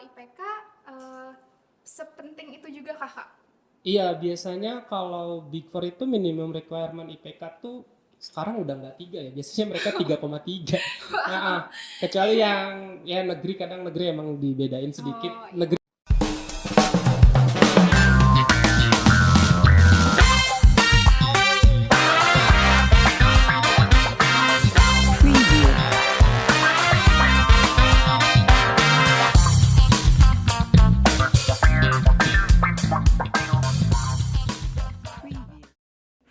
IPK sepenting itu juga kakak? Iya, biasanya kalau Big Four itu minimum requirement IPK tuh sekarang udah nggak 3 ya. Biasanya mereka 3,3. Nah, kecuali yang ya negeri, kadang negeri emang dibedain sedikit. Oh iya. Negeri.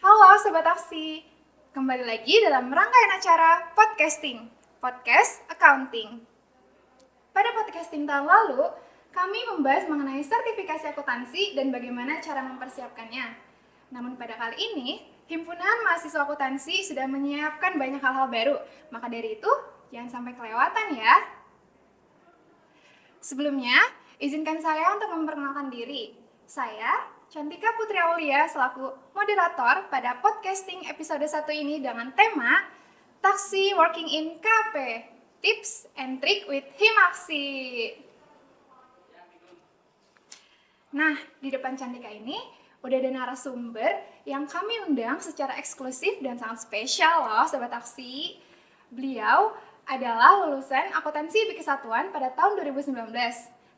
Halo Sobat Aksi, kembali lagi dalam rangkaian acara podcasting, podcast accounting. Pada podcasting tahun lalu, kami membahas mengenai sertifikasi akuntansi dan bagaimana cara mempersiapkannya. Namun pada kali ini, Himpunan Mahasiswa Akuntansi sudah menyiapkan banyak hal-hal baru, maka dari itu jangan sampai kelewatan ya. Sebelumnya, izinkan saya untuk memperkenalkan diri. Saya, Cantika Putri Aulia, selaku moderator pada podcasting episode 1 ini dengan tema Taksi Working in KP, Tips and Trick with Himaksi. Nah, di depan Cantika ini udah ada narasumber yang kami undang secara eksklusif dan sangat spesial loh Sobat Aksi. Beliau adalah lulusan akuntansi BIK Kesatuan pada tahun 2019.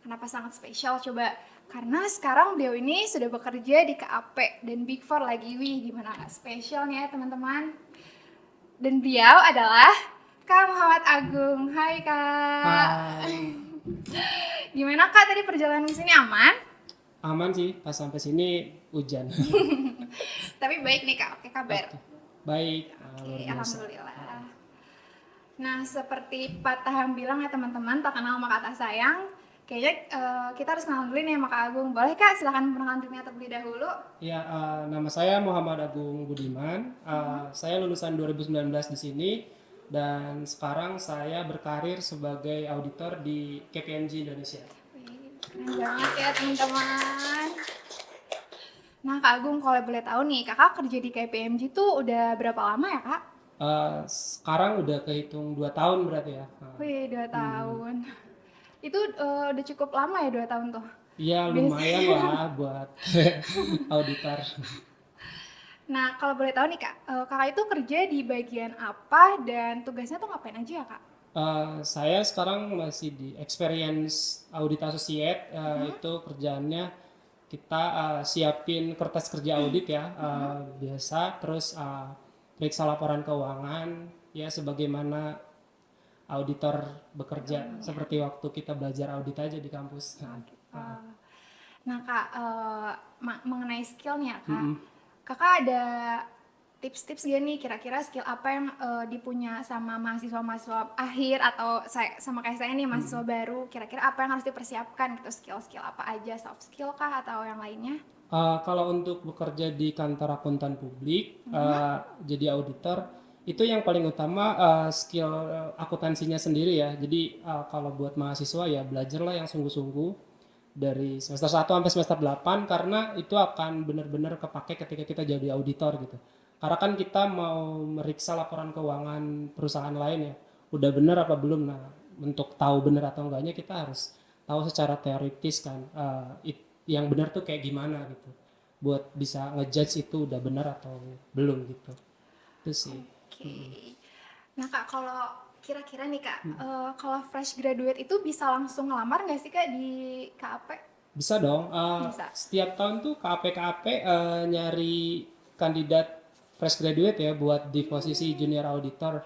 Kenapa sangat spesial coba? Karena sekarang beliau ini sudah bekerja di KAP dan Big Four lagi. Wih, gimana gak spesialnya ya teman-teman? Dan beliau adalah Kak Muhammad Agung. Hai Kak. Hai. Gimana Kak tadi perjalanan ke sini aman? Aman sih, pas sampai sini hujan. Tapi baik nih Kak, oke kabar. Baik, Oke, luar biasa. alhamdulillah. Nah, seperti patah bilang ya teman-teman, tak kenal maka tak sayang. Kayaknya kita harus kenal dulu nih sama Kak Agung. Boleh Kak, silahkan perkenalkan dirinya terlebih dahulu. Ya, nama saya Muhammad Agung Budiman. Saya lulusan 2019 di sini dan sekarang saya berkarir sebagai auditor di KPMG Indonesia. Wih, keren banget ya teman-teman. Nah Kak Agung, kalau boleh tahu nih, kakak kerja di KPMG tuh udah berapa lama ya Kak? Sekarang udah kehitung 2 tahun berarti ya. Wih, 2 tahun. Itu udah cukup lama ya 2 tahun tuh? Ya lumayan lah buat auditor. Nah, kalau boleh tahu nih Kak, kakak itu kerja di bagian apa dan tugasnya tuh ngapain aja ya Kak? Saya sekarang masih di Experience Audit Associate. Itu kerjaannya kita siapin kertas kerja audit ya, biasa. Terus periksa laporan keuangan ya, sebagaimana auditor bekerja seperti waktu kita belajar audit aja di kampus. Nah Kak, mengenai skill nih ya Kak, kakak ada tips-tips gak nih kira-kira skill apa yang dipunya sama mahasiswa-mahasiswa akhir atau sama kayak saya nih mahasiswa baru, kira-kira apa yang harus dipersiapkan gitu, skill-skill apa aja, soft skill kah atau yang lainnya? Kalau untuk bekerja di kantor akuntan publik, jadi auditor, itu yang paling utama skill akuntansinya sendiri ya. Jadi kalau buat mahasiswa ya belajarlah yang sungguh-sungguh dari semester 1 sampai semester 8, karena itu akan benar-benar kepake ketika kita jadi auditor gitu. Karena kan kita mau meriksa laporan keuangan perusahaan lain ya, udah benar apa belum. Nah, untuk tahu benar atau enggaknya kita harus tahu secara teoritis kan, yang benar tuh kayak gimana gitu, buat bisa ngejudge itu udah benar atau belum gitu. Itu sih. Oke. Nah Kak, kalau kira-kira nih Kak, kalau fresh graduate itu bisa langsung ngelamar nggak sih Kak di KAP? Bisa dong. Bisa. Setiap tahun tuh KAP nyari kandidat fresh graduate ya buat di posisi junior auditor.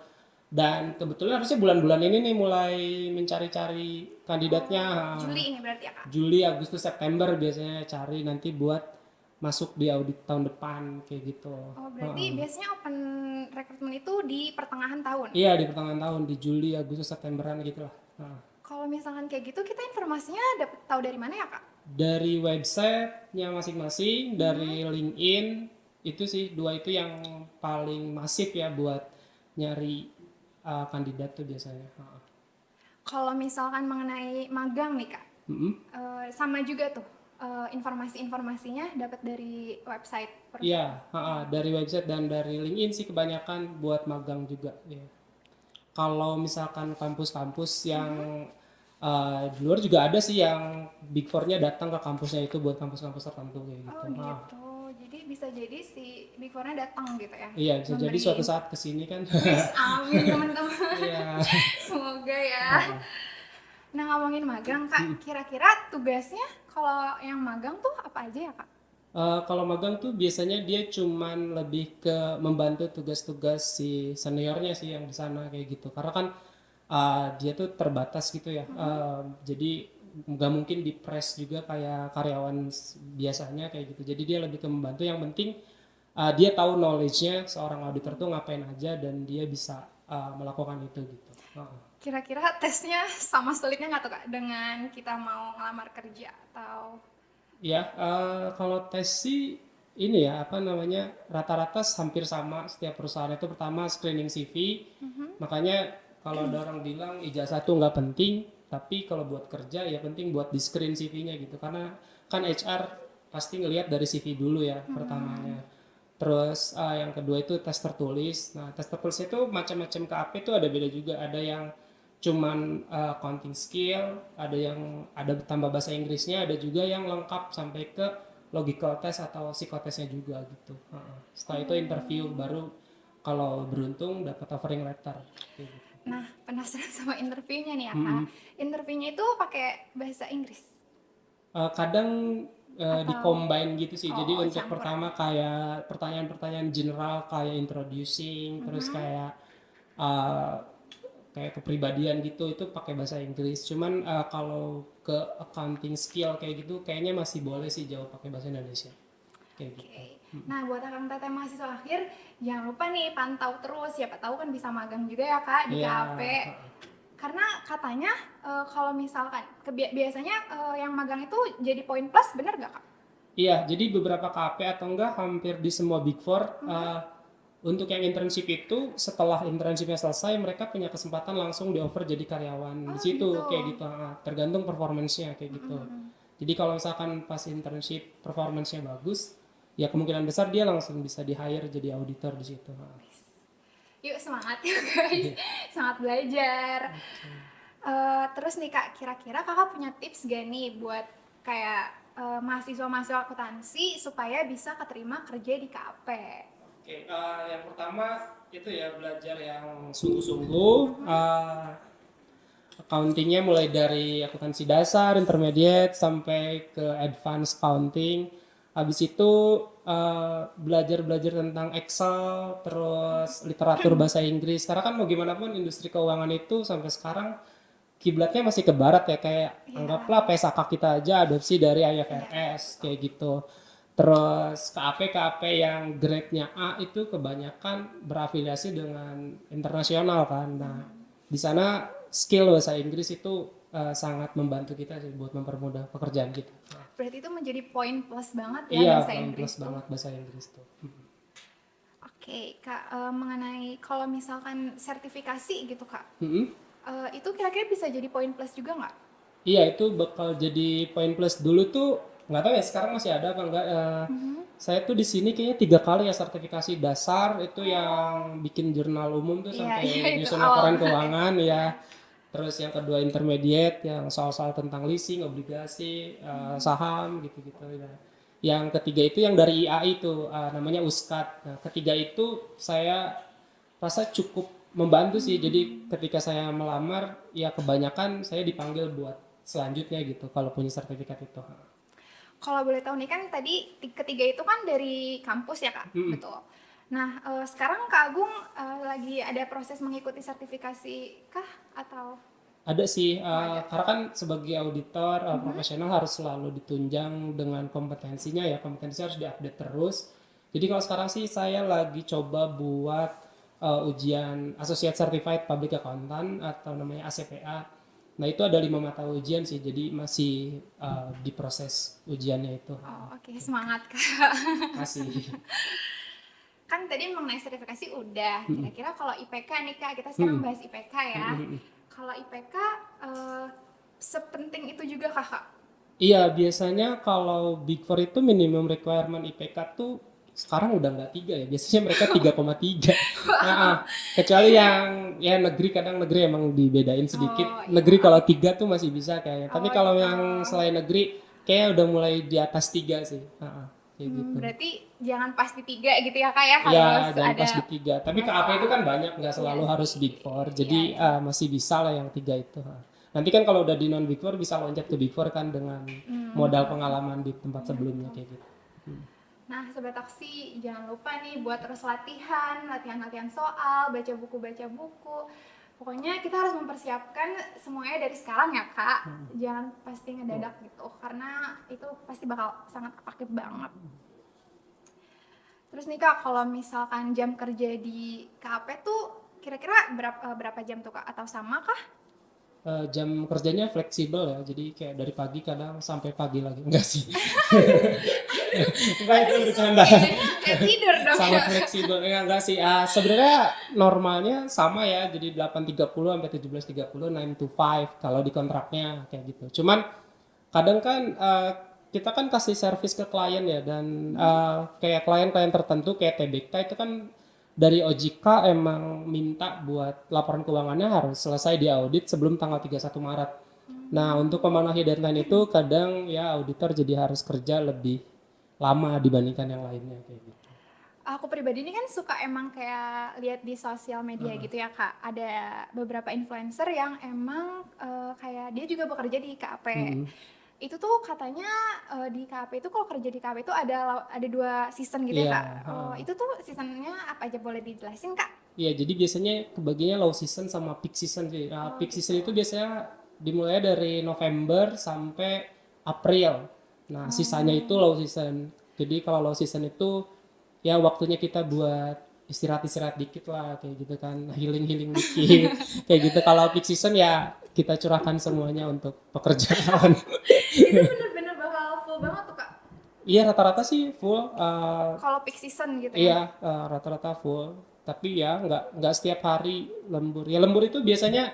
Dan kebetulan harusnya bulan-bulan ini nih mulai mencari-cari kandidatnya. Juli ini berarti ya Kak? Juli, Agustus, September biasanya cari nanti buat masuk di audit tahun depan kayak gitu. Oh berarti biasanya open recruitment itu di pertengahan tahun? Iya, di pertengahan tahun, di Juli, Agustus, Septemberan gitu lah. Kalau misalkan kayak gitu, kita informasinya dapat tahu dari mana ya Kak? Dari websitenya masing-masing, dari LinkedIn, itu sih dua itu yang paling masif ya buat nyari kandidat tuh biasanya. Kalau misalkan mengenai magang nih Kak, sama juga tuh informasi-informasinya dapat dari website perusahaan. Iya, dari website dan dari LinkedIn sih kebanyakan buat magang juga. Ya. Kalau misalkan kampus-kampus yang Di luar juga ada sih yang Big Four-nya datang ke kampusnya itu buat kampus-kampus tertentu kayak Oh gitu. gitu. Jadi bisa jadi si Big Four-nya datang gitu ya, Iya, bisa jadi memberi suatu saat kesini kan. Wis, amin teman-teman. Iya. Semoga ya. Heeh. Nah ngomongin magang kak, kira-kira tugasnya kalau yang magang tuh apa aja ya kak? Kalau magang tuh biasanya dia cuman lebih ke membantu tugas-tugas si seniornya sih yang di sana kayak gitu. Karena kan dia tuh terbatas gitu ya. Jadi nggak mungkin di press juga kayak karyawan biasanya kayak gitu. Jadi dia lebih ke membantu. Yang penting dia tahu knowledge-nya seorang auditor tuh ngapain aja dan dia bisa melakukan itu gitu. Kira-kira tesnya sama sulitnya nggak tuh kak dengan kita mau ngelamar kerja atau? Ya, kalau tes sih ini ya apa namanya rata-rata hampir sama setiap perusahaan itu pertama screening CV. Makanya kalau ada orang bilang ijazah tuh nggak penting, tapi kalau buat kerja ya penting buat di screen CV-nya gitu karena kan HR pasti ngelihat dari CV dulu ya pertamanya. Terus yang kedua itu tes tertulis. Nah, tes tertulis itu macam-macam KAP itu ada beda juga. Ada yang cuman counting skill, ada yang ada tambah bahasa Inggrisnya, ada juga yang lengkap sampai ke logical test atau psikotesnya juga gitu. Setelah itu interview baru kalau beruntung dapat offering letter. Kayak gitu. Nah penasaran sama interviewnya nih ya kak. Interviewnya itu pakai bahasa Inggris Kadang atau di-combine gitu sih. Jadi untuk campur? pertama kayak pertanyaan-pertanyaan general kayak introducing, terus uh, kayak kepribadian gitu itu pakai bahasa Inggris. Cuman kalau ke accounting skill kayak gitu kayaknya masih boleh sih jawab pakai bahasa Indonesia. Kayak gitu. Oke. Nah, buat akang teteh mahasiswa akhir, jangan lupa nih pantau terus. Siapa tahu kan bisa magang juga ya kak di Iya, KAP. Karena katanya kalau misalkan biasanya yang magang itu jadi poin plus, bener gak kak? iya. Jadi beberapa KP atau enggak hampir di semua Big Four untuk yang internship itu setelah internshipnya selesai mereka punya kesempatan langsung di offer jadi karyawan di Oh situ gitu. kayak gitu. Tergantung performance-nya kayak gitu. Jadi kalau misalkan pas internship performance-nya bagus, ya kemungkinan besar dia langsung bisa di hire jadi auditor di situ. Yuk semangat ya guys, semangat belajar. Terus nih kak, kira-kira kakak punya tips gak nih buat kayak mahasiswa-mahasiswa akuntansi supaya bisa keterima kerja di KAP? Oke, yang pertama itu ya belajar yang sungguh-sungguh. Accountingnya mulai dari akuntansi dasar, intermediate, sampai ke advance accounting. Habis itu belajar-belajar tentang Excel, terus literatur bahasa Inggris. Karena kan mau gimana pun industri keuangan itu sampai sekarang kiblatnya masih ke barat ya. Kayak Iya. anggaplah PSAK kita aja adopsi dari Iya. IFRS kayak gitu. Terus KAP-KAP yang grade-nya A itu kebanyakan berafiliasi dengan internasional kan. Nah, di sana skill bahasa Inggris itu sangat membantu kita sih buat mempermudah pekerjaan kita. Berarti itu menjadi poin plus banget ya Iya, bahasa poin plus Inggris tuh. banget bahasa Inggris tuh. Oke, Kak, mengenai kalau misalkan sertifikasi gitu, Kak, Mm-mm. itu kira-kira bisa jadi poin plus juga nggak? Iya, itu bakal jadi poin plus dulu tuh nggak tahu ya sekarang masih ada apa enggak. Saya tuh di sini kayaknya 3 kali ya sertifikasi dasar itu yang bikin jurnal umum tuh Iya, iya sampai itu nyusun awal laporan banget. keuangan Iya. ya. Terus yang kedua intermediate yang soal-soal tentang leasing, obligasi, saham gitu-gitu ya. Yang ketiga itu yang dari IAI itu namanya USKAD. Nah, ketiga itu saya rasa cukup membantu sih. Jadi ketika saya melamar ya kebanyakan saya dipanggil buat selanjutnya gitu kalau punya sertifikat itu. Kalau boleh tahu nih kan tadi ketiga itu kan dari kampus ya, Kak? Mm-mm. Betul. Nah, sekarang Kak Agung lagi ada proses mengikuti sertifikasi kah atau? Ada sih, Oh, ada. karena kan sebagai auditor profesional harus selalu ditunjang dengan kompetensinya ya, kompetensi harus diupdate terus. Jadi kalau sekarang sih saya lagi coba buat ujian Associate Certified Public Accountant atau namanya ACPA. Nah itu ada 5 mata ujian sih, jadi masih diproses ujiannya itu. Oh, oke, semangat Kak. Masih. Kan tadi mengenai sertifikasi udah. Mm-mm. Kira-kira kalau IPK nih Kak, kita sekarang Mm-mm. bahas IPK ya. Mm-mm. Kalau IPK sepenting itu juga Kakak? Iya, biasanya kalau Big Four itu minimum requirement IPK tuh sekarang udah nggak 3 ya, biasanya mereka 3,3. Nah, kecuali yang ya negeri, kadang negeri emang dibedain sedikit. Oh Negeri iya. kalau 3 tuh masih bisa kayaknya. Tapi Oh kalau gitu. yang selain negeri kayak udah mulai di atas 3 sih. Kayak gitu. Berarti jangan pasti 3 gitu ya kak ya, harus Ya, jangan ada pas di 3. Tapi KAP itu kan masalah. banyak, nggak Iya selalu harus sih. Big Four. Iya Jadi iya. masih bisa lah yang 3 itu. Nanti kan kalau udah di non Big Four bisa loncat ke Big Four kan dengan modal pengalaman di tempat sebelumnya kayak gitu. Nah, Sobat Taksi, jangan lupa nih buat terus latihan soal, baca buku. Pokoknya kita harus mempersiapkan semuanya dari sekarang ya, Kak. Jangan pasti ngedadak gitu, karena itu pasti bakal sangat efektif banget. Terus nih Kak, kalau misalkan jam kerja di KAP tuh kira-kira berapa jam tuh Kak? Atau sama kah? Jam kerjanya fleksibel ya, jadi kayak dari pagi kadang sampai pagi lagi. Enggak sih. Enggak, itu bercanda. Kayak tidur dong Sangat ya. fleksibel. Enggak sih. Sebenarnya normalnya sama ya, jadi 8.30 sampai 17.30, 9 to 5 kalau di kontraknya kayak gitu. Cuman kadang kan kita kan kasih service ke klien ya, dan kayak klien-klien tertentu kayak TBK itu kan dari OJK emang minta buat laporan keuangannya harus selesai di audit sebelum tanggal 31 Maret. Nah, untuk memenuhi deadline itu kadang ya auditor jadi harus kerja lebih lama dibandingkan yang lainnya kayak gitu. Aku pribadi ini kan suka emang kayak lihat di sosial media gitu ya Kak. Ada beberapa influencer yang emang kayak dia juga bekerja di KAP. Itu tuh katanya di KAP itu kalau kerja di KAP itu ada 2 season gitu ya Iya, Kak. Itu tuh seasonnya apa aja, boleh dijelasin Kak? iya, jadi biasanya kebagiannya low season sama peak season sih. Peak season itu biasanya dimulai dari November sampai April. Nah, sisanya itu low season. Jadi kalau low season itu ya waktunya kita buat istirahat-istirahat dikit lah kayak gitu kan, healing-healing dikit. Kayak gitu. Kalau peak season ya kita curahkan semuanya untuk pekerjaan. Itu bener-bener bakal full banget tuh Kak. Iya, rata-rata sih full. Kalau peak season gitu ya. Iya, rata-rata full. Tapi ya nggak setiap hari lembur. Ya lembur itu biasanya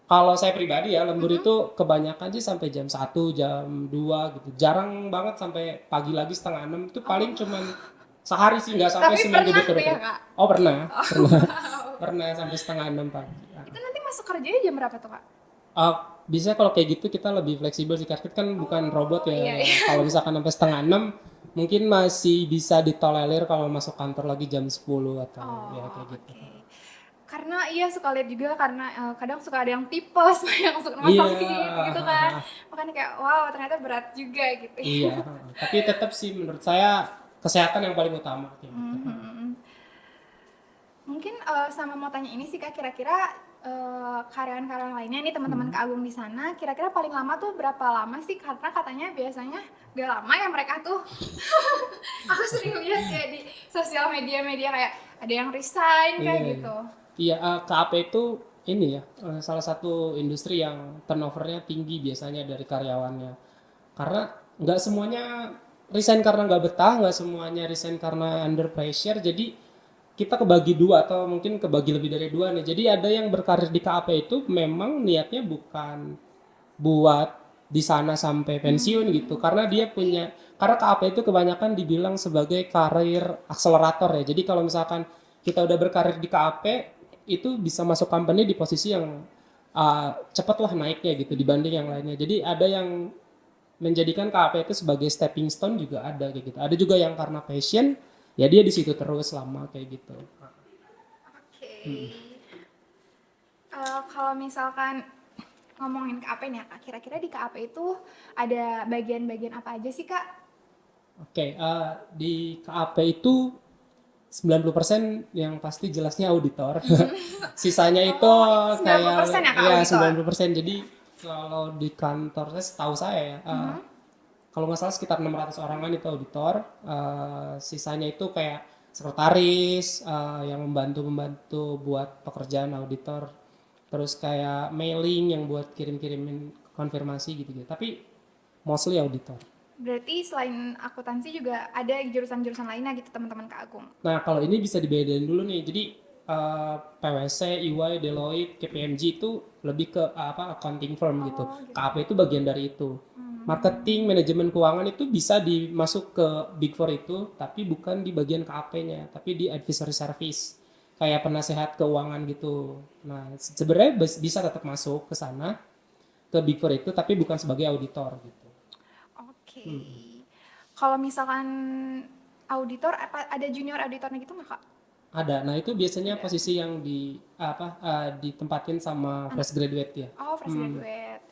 kalau saya pribadi ya lembur itu kebanyakan sih sampai jam 1, jam 2 gitu. Jarang banget sampai pagi lagi setengah 6. Itu paling cuman sehari sih, nggak sampai Tapi seminggu pernah tuh ya berturut-turut. Kak. Oh pernah, pernah sampai setengah 6 pagi. Itu nanti masuk kerjanya jam berapa tuh Kak? Uh, Bisa kalau kayak gitu kita lebih fleksibel sih, karena kita kan bukan robot ya. Iya, iya. Kalau misalkan sampai setengah 6 mungkin masih bisa ditolerir kalau masuk kantor lagi jam 10 atau ya kayak gitu. Oke. Karena iya suka lihat juga, karena kadang suka ada yang tipes, yang suka masakin gitu kan. Makanya kayak wow, ternyata berat juga gitu. Iya, tapi tetap sih menurut saya kesehatan yang paling utama kayak gitu. Mungkin sama mau tanya ini sih Kak, kira-kira karyawan-karyawan lainnya nih, teman-teman Kak Agung di sana, kira-kira paling lama tuh berapa lama sih? Karena katanya biasanya gak lama ya mereka tuh. Aku sering lihat kayak di sosial media kayak ada yang resign kayak Iya, gitu. iya, KAP itu ini ya, salah satu industri yang turnovernya tinggi biasanya dari karyawannya. Karena nggak semuanya resign karena nggak betah, nggak semuanya resign karena under pressure. Jadi kita kebagi dua atau mungkin kebagi lebih dari dua nih. Jadi ada yang berkarir di KAP itu memang niatnya bukan buat di sana sampai pensiun gitu, karena dia punya, karena KAP itu kebanyakan dibilang sebagai karir akselerator ya. Jadi kalau misalkan kita udah berkarir di KAP itu bisa masuk company di posisi yang cepat lah naiknya gitu dibanding yang lainnya. Jadi ada yang menjadikan KAP itu sebagai stepping stone juga ada kayak gitu. Ada juga yang karena passion ya dia di situ terus lama kayak gitu. Oke. Kalau misalkan ngomongin KAP nih ya Kak, kira-kira di KAP itu ada bagian-bagian apa aja sih Kak? Oke, di KAP itu 90% yang pasti jelasnya auditor. Sisanya itu Oh, 90% kayak ya Kak ya auditor? 90%. Jadi kalau di kantor saya setahu saya ya, kalau nggak salah sekitar 600 orangan itu auditor. Sisanya itu kayak sekretaris yang membantu buat pekerjaan auditor. Terus kayak mailing yang buat kirim-kirimin konfirmasi gitu-gitu. Tapi mostly auditor. Berarti selain akuntansi juga ada jurusan-jurusan lainnya gitu teman-teman Kak Agung? Nah, kalau ini bisa dibedain dulu nih. Jadi PwC, EY, Deloitte, KPMG itu lebih ke accounting firm gitu. Oh, gitu. KAP itu bagian dari itu. Marketing, manajemen keuangan itu bisa dimasuk ke Big Four itu, tapi bukan di bagian KAP-nya, tapi di advisory service, kayak penasehat keuangan gitu. Nah, sebenarnya bisa tetap masuk ke sana, ke Big Four itu, tapi bukan sebagai auditor gitu. Oke. Kalau misalkan auditor, ada junior auditornya gitu nggak, Kak? Ada. Nah, itu biasanya Ada. posisi yang ditempatin sama fresh graduate ya. Oh, fresh graduate.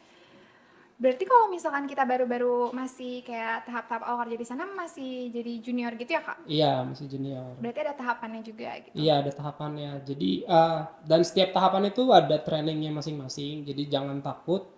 Berarti kalau misalkan kita baru-baru masih kayak tahap-tahap awal kerja di sana masih jadi junior gitu ya, Kak? Iya, masih junior. Berarti ada tahapannya juga gitu. Iya, ada tahapannya. Jadi dan setiap tahapan itu ada trainingnya masing-masing. Jadi jangan takut.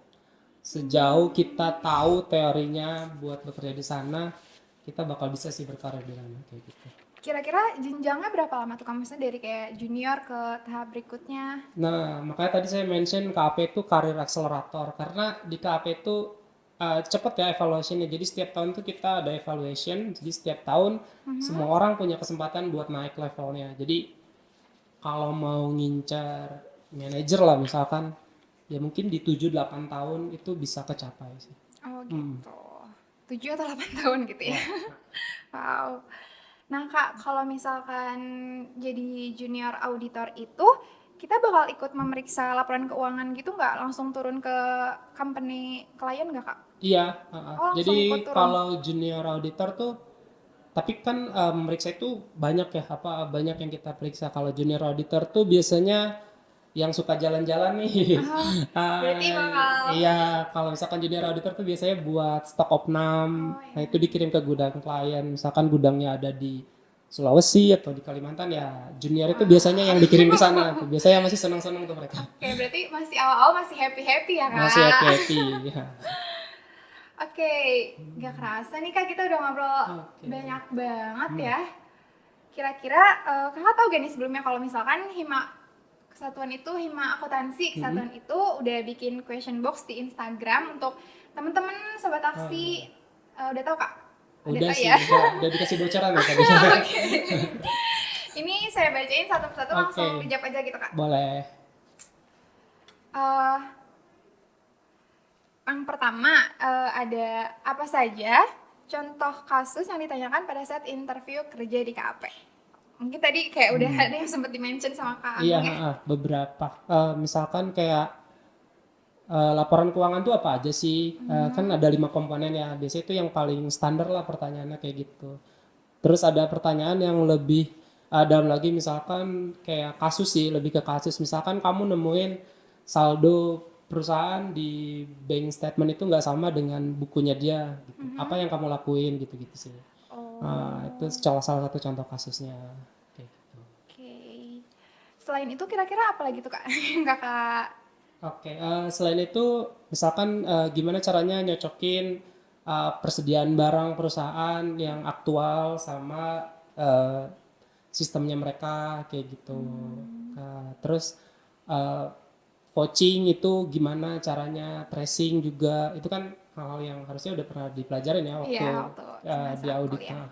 Sejauh kita tahu teorinya buat bekerja di sana, kita bakal bisa sih berkarir di sana kayak gitu. Kira-kira jenjangnya berapa lama tuh, Kak? Maksudnya dari kayak junior ke tahap berikutnya? Nah, makanya tadi saya mention KAP itu karir accelerator karena di KAP itu cepet ya evaluasinya. Jadi setiap tahun tuh kita ada evaluation. Jadi setiap tahun semua orang punya kesempatan buat naik levelnya. Jadi kalau mau ngincar manajer lah misalkan, ya mungkin di 7-8 tahun itu bisa kecapai sih. Oh gitu. 7 atau 8 tahun gitu ya? Wow. Nah, Kak, kalau misalkan jadi junior auditor itu, kita bakal ikut memeriksa laporan keuangan gitu nggak? Langsung turun ke company klien nggak, Kak? Iya, Oh, langsung jadi ikut turun. kalau junior auditor tuh, tapi kan memeriksa itu banyak ya, banyak yang kita periksa. Kalau junior auditor tuh biasanya yang suka jalan-jalan nih. Berarti bakal... Iya, kalau misalkan junior auditor tuh biasanya buat stok opnam. Oh Nah, ya. itu dikirim ke gudang klien. Misalkan gudangnya ada di Sulawesi atau di Kalimantan ya, junior itu biasanya yang dikirim ke sana. Tuh biasanya masih senang-senang tuh mereka. Oke, berarti masih awal-awal masih happy-happy ya, Kak? Masih happy-happy. Ya. Oke, nggak kerasa nih, Kak, kita udah ngobrol Oke. banyak banget ya. Kira-kira Kakak tahu gak nih sebelumnya kalau misalkan Kesatuan itu, Hima Akuntansi Kesatuan itu udah bikin question box di Instagram untuk temen-temen sobat taksi. Udah tahu, Kak? Udah Tahu sih, ya? udah dikasih bocoran ya tadi. Oke. Ini saya bacain satu persatu, langsung Oke. dijawab aja gitu, Kak. Boleh. Eh, yang pertama, ada apa saja contoh kasus yang ditanyakan pada saat interview kerja di KAP? Mungkin tadi kayak udah ada yang sempat di-mention sama Kak Iya, Agung ya. beberapa. Misalkan kayak laporan keuangan tuh apa aja sih? Kan ada 5 komponen ya. Biasanya itu yang paling standar lah pertanyaannya kayak gitu. Terus ada pertanyaan yang lebih dalam lagi, misalkan kayak kasus sih, lebih ke kasus. Misalkan kamu nemuin saldo perusahaan di bank statement itu nggak sama dengan bukunya dia, gitu. Apa yang kamu lakuin gitu-gitu sih. Itu salah satu contoh kasusnya. Kayak gitu. Oke. Selain itu kira-kira apa lagi tuh, Kak? Yang Kakak... Oke, selain itu misalkan gimana caranya nyocokin persediaan barang perusahaan yang aktual sama sistemnya mereka kayak gitu. Terus uh, vouching itu gimana caranya, tracing juga itu kan hal-hal yang harusnya udah pernah dipelajarin ya waktu Iya, waktu di semasa audit. kuliah.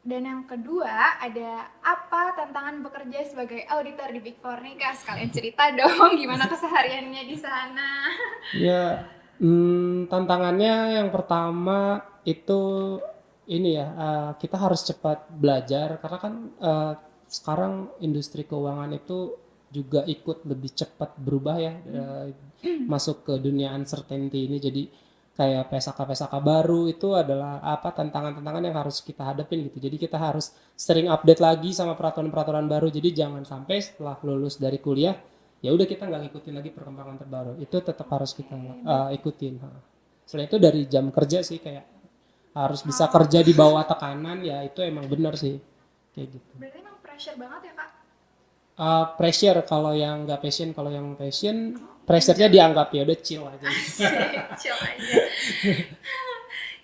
Dan yang kedua, ada apa tantangan bekerja sebagai auditor di Big Four nih, Kak? Sekalian cerita dong gimana kesehariannya di sana. Ya, tantangannya yang pertama itu ini ya, kita harus cepat belajar karena kan sekarang industri keuangan itu juga ikut lebih cepat berubah ya, masuk ke dunia uncertainty ini. Jadi kayak PSAK-PSAK baru itu adalah tantangan-tantangan yang harus kita hadapin gitu. Jadi kita harus sering update lagi sama peraturan-peraturan baru. Jadi jangan sampai setelah lulus dari kuliah ya udah kita nggak ngikutin lagi perkembangan terbaru, itu tetap harus kita ikutin. Selain itu dari jam kerja sih, kayak harus bisa kerja di bawah tekanan, ya itu emang benar sih kayak gitu. Berarti emang pressure banget ya, Kak? Pressure kalau yang nggak passion, kalau yang passion pressure-nya dianggap ya udah chill aja. Chill aja.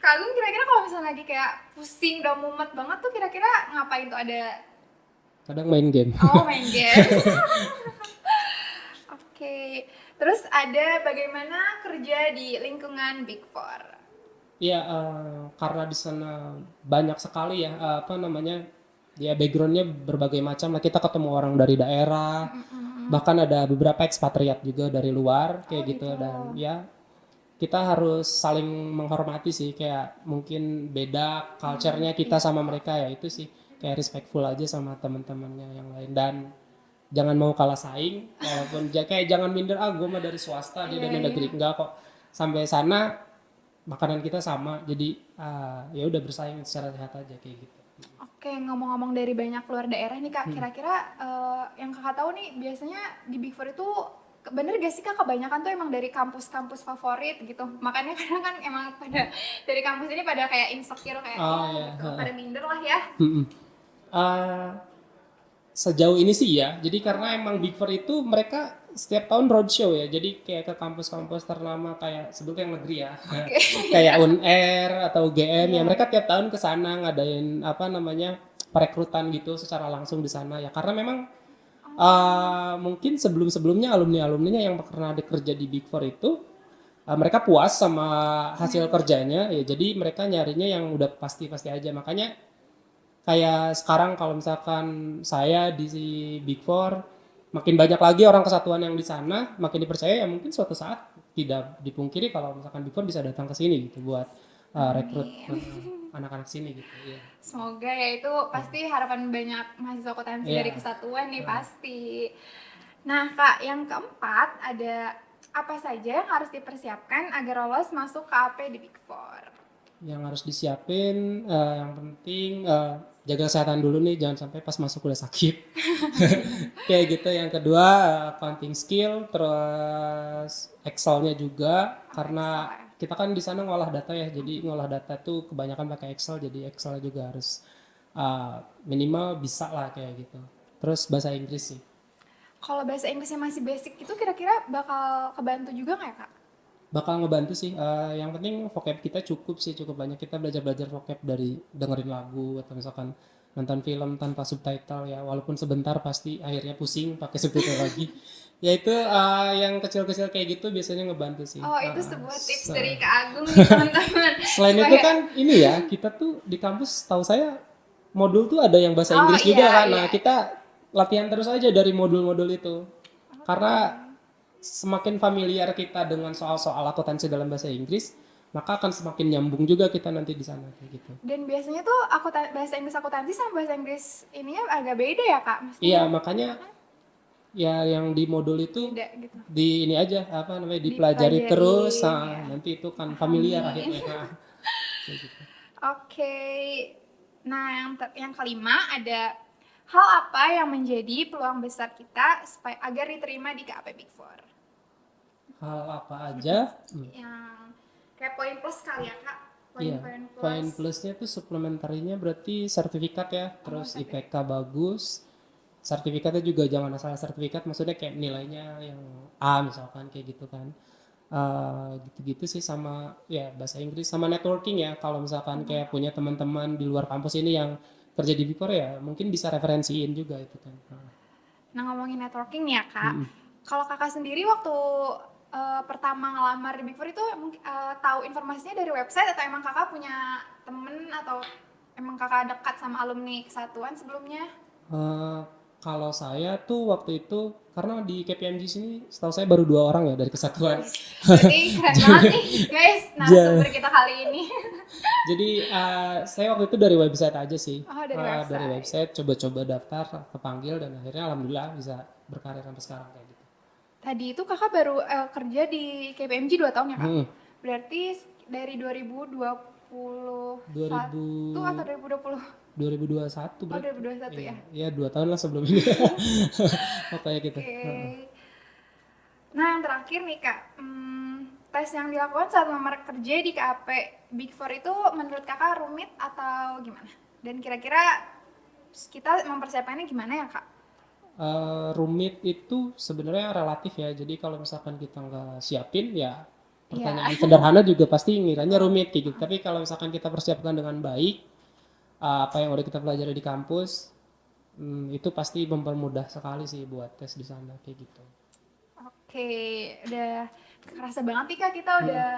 Kak Agung kira-kira kalau misalnya lagi kayak pusing, udah mumet banget tuh kira-kira ngapain tuh? Ada... Kadang main game. Oh, main game. Oke. Terus ada bagaimana kerja di lingkungan Big Four? Iya, karena di sana banyak sekali ya, ya backgroundnya berbagai macam. Lah kita ketemu orang dari daerah, bahkan ada beberapa ekspatriat juga dari luar kayak gitu. Dan ya kita harus saling menghormati sih, kayak mungkin beda culture-nya kita Iya. sama mereka ya, itu sih kayak respectful aja sama teman-temannya yang lain, dan jangan mau kalah saing, walaupun kayak jangan minder, ah gue mah dari swasta dia Iya, dari iya. negeri, enggak kok, sampai sana makanan kita sama, jadi ya udah bersaing secara sehat aja kayak gitu. Oke, ngomong-ngomong dari banyak luar daerah nih Kak, Hmm. kira-kira yang Kakak tahu nih biasanya di Big Four itu bener gak sih Kak kebanyakan tuh emang dari kampus-kampus favorit gitu? Makanya kadang kan emang pada dari kampus ini pada kayak insecure kayak Oh ya ya. gitu, pada minder lah ya. Mm-mm. Eh, Sejauh ini sih ya, jadi karena emang Big Four itu mereka setiap tahun roadshow ya, jadi kayak ke kampus-kampus ternama kayak sebut yang negeri ya, Oke. kayak UNR atau UGM ya, Iya. mereka tiap tahun ke sana ngadain apa namanya perekrutan gitu secara langsung di sana ya, karena memang mungkin sebelum-sebelumnya alumni-alumninya yang pernah bekerja di Big Four itu mereka puas sama hasil kerjanya ya, jadi mereka nyarinya yang udah pasti-pasti aja, makanya kayak sekarang kalau misalkan saya di si Big Four, makin banyak lagi orang kesatuan yang di sana, makin dipercaya ya mungkin suatu saat tidak dipungkiri kalau misalkan Big Four bisa datang ke sini gitu buat rekrut Amin. anak-anak sini gitu. Iya. Semoga ya itu pasti harapan banyak mahasiswa akuntansi dari Iya. kesatuan nih pasti. Nah Kak, yang keempat ada apa saja yang harus dipersiapkan agar lolos masuk ke AP di Big Four? Yang harus disiapin yang penting jaga kesehatan dulu nih, jangan sampai pas masuk udah sakit. Kayak gitu. Yang kedua accounting skill, terus Excel-nya juga Oh, karena Excel ya. kita kan di sana ngolah data ya. Jadi ngolah data tuh kebanyakan pakai Excel, jadi Excel juga harus minimal bisa lah kayak gitu. Terus bahasa Inggris sih. Kalau bahasa Inggrisnya masih basic itu kira-kira bakal kebantu juga nggak ya Kak? Bakal ngebantu sih. Yang penting vocab kita cukup sih, cukup banyak. Kita belajar-belajar vocab dari dengerin lagu atau misalkan nonton film tanpa subtitle ya. Walaupun sebentar pasti akhirnya pusing pakai subtitle lagi. Ya itu yang kecil-kecil kayak gitu biasanya ngebantu sih. Oh itu sebuah tips dari Kak Agung nih teman-teman. Selain itu Supaya kan ini ya, kita tuh di kampus tahu saya modul tuh ada yang bahasa oh Inggris juga iya kan. Nah, iya. kita latihan terus aja dari modul-modul itu. Karena semakin familiar kita dengan soal-soal akuntansi dalam bahasa Inggris, maka akan semakin nyambung juga kita nanti di sana kayak gitu. Dan biasanya tuh bahasa Inggris akuntansi sama bahasa Inggris ininya agak beda ya Kak? Iya, Maksudnya makanya ya yang di modul itu beda gitu. di ini aja apa namanya dipelajari terus, Dipelajarin ya. nanti itu kan familiar Amin. akhirnya. Nah, kayak gitu. Oke. Nah, yang kelima ada hal apa yang menjadi peluang besar kita supaya agar diterima di KAP Big Four? Hal apa aja? Yang kayak poin plus kali ya Kak? Iya, Poin-poin poin plus. plusnya tuh suplementarinya berarti sertifikat ya, terus IPK bagus. Sertifikatnya juga jangan asal sertifikat, maksudnya kayak nilainya yang A misalkan kayak gitu kan. Gitu-gitu sih, sama ya bahasa Inggris sama networking ya. Kalau misalkan kayak punya teman-teman di luar kampus ini yang kerja di Big Four ya, mungkin bisa referensiin juga itu kan. Nah, ngomongin networking nih ya Kak. Mm-mm. Kalau Kakak sendiri waktu pertama ngelamar di Big Four itu tahu informasinya dari website atau emang Kakak punya temen atau emang Kakak dekat sama alumni kesatuan sebelumnya? Eh, Kalau saya tuh waktu itu karena di KPMG sini setahu saya baru 2 orang ya dari kesatuan. Berarti keren banget nih guys narasumber kita kali ini. Jadi saya waktu itu dari website aja sih. Oh dari Dari website. website coba-coba daftar, kepanggil, dan akhirnya alhamdulillah bisa berkarir sampai sekarang kayak gitu. Tadi itu Kakak baru kerja di KPMG 2 tahun ya Kak? Hmm. Berarti dari 2021 2000 atau 2020? 2021 Oh berarti. 2021 ya? Iya 2 tahun lah sebelum ini. Oh kayak gitu. Oke. Nah yang terakhir nih Kak, tes yang dilakukan saat melamar kerja di KAP Big Four itu menurut Kakak rumit atau gimana? Dan kira-kira kita mempersiapkannya gimana ya Kak? Rumit itu sebenarnya relatif ya. Jadi kalau misalkan kita nggak siapin ya pertanyaan sederhana juga pasti ngiranya rumit kayak gitu. Tapi kalau misalkan kita persiapkan dengan baik, apa yang udah kita pelajari di kampus, itu pasti mempermudah sekali sih buat tes di sana kayak gitu. Oke, udah kerasa banget nih Kak, kita udah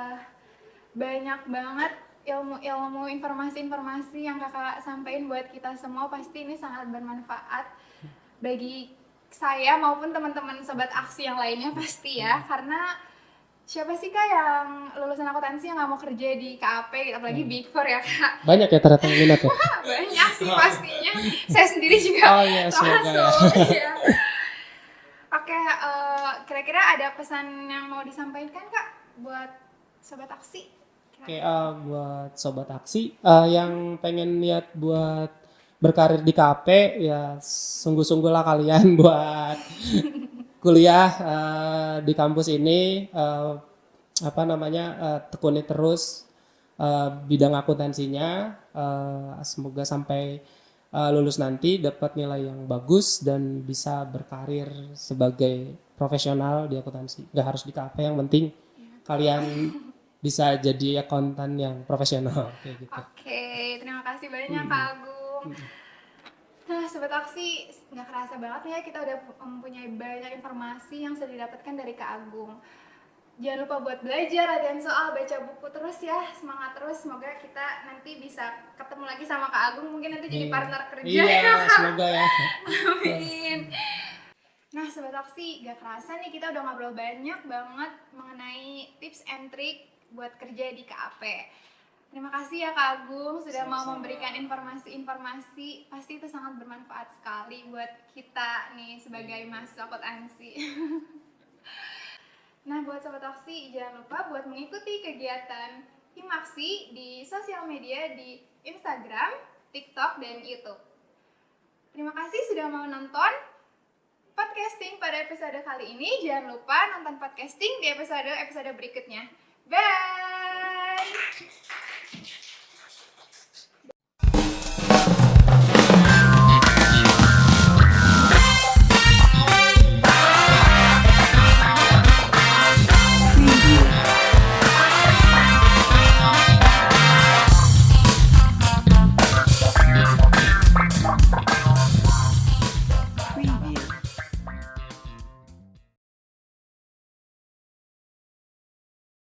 banyak banget ilmu-ilmu, informasi-informasi yang Kakak sampaikan buat kita semua. Pasti ini sangat bermanfaat bagi saya maupun teman-teman sobat aksi yang lainnya pasti ya. Karena Siapa sih Kak yang lulusan akuntansi yang nggak mau kerja di KAP gitu, apalagi Big Four ya Kak? Banyak ya ternyata yang minat ya. Banyak sih pastinya. Saya sendiri juga Oh iya, semoga ya. termasuk. Iya. Oke, kira-kira ada pesan yang mau disampaikan Kak buat sobat taksi? Oke, buat sobat aksi yang pengen niat buat berkarir di KP ya sungguh-sungguhlah kalian buat kuliah di kampus ini apa namanya tekuni terus bidang akuntansinya semoga sampai lulus nanti dapat nilai yang bagus dan bisa berkarir sebagai profesional di akuntansi. Nggak harus di KP, yang penting kalian bisa jadi akuntan yang profesional kayak gitu. Oke, terima kasih banyak Kak Agung. Nah, Sobat Aksi, nggak kerasa banget ya kita udah mempunyai banyak informasi yang sudah didapatkan dari Kak Agung. Jangan lupa buat belajar, latihan soal, baca buku terus ya, semangat terus. Semoga kita nanti bisa ketemu lagi sama Kak Agung, mungkin nanti jadi partner kerja. Iya, semoga ya. Amin. Nah, Sobat Aksi, gak kerasa nih kita udah ngobrol banyak banget mengenai tips and trick buat kerja di KAP. Terima kasih ya Kak Agung sudah mau memberikan informasi-informasi, pasti itu sangat bermanfaat sekali buat kita nih sebagai mahasiswa akuntansi. Nah, buat Sobat Aksi, jangan lupa buat mengikuti kegiatan Himaksi di sosial media di Instagram, TikTok, dan YouTube. Terima kasih sudah mau nonton podcasting pada episode kali ini. Jangan lupa nonton podcasting di episode berikutnya. Bye!